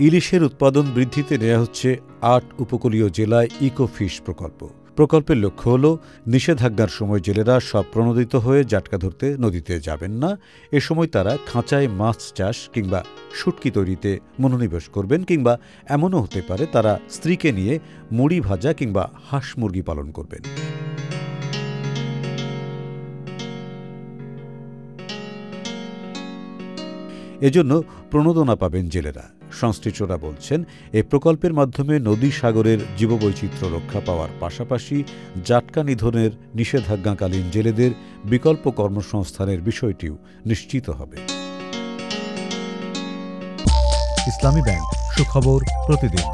ইলিশের উৎপাদন বৃদ্ধিতে নেওয়া হচ্ছে ৮ উপকূলীয় জেলায় ইকোফিশ প্রকল্প। প্রকল্পের লক্ষ্য হল নিষেধাজ্ঞার সময় জেলেরা সব প্রণোদিত হয়ে জাটকা ধরতে নদীতে যাবেন না। এ সময় তারা খাঁচায় মাছ চাষ কিংবা শুটকি তৈরিতে মনোনিবেশ করবেন, কিংবা এমনও হতে পারে তারা স্ত্রীকে নিয়ে মুড়ি ভাজা কিংবা হাঁস মুরগি পালন করবেন। এজন্য প্রণোদনা পাবেন জেলেরা। সংশ্লিষ্টরা বলছেন, এ প্রকল্পের মাধ্যমে নদী সাগরের জীববৈচিত্র্য রক্ষা পাওয়ার পাশাপাশি জাটকা নিধনের নিষেধাজ্ঞাকালীন জেলেদের বিকল্প কর্মসংস্থানের বিষয়টিও নিশ্চিত হবে। ইসলামী ব্যাংক, সুখবর প্রতিদিন।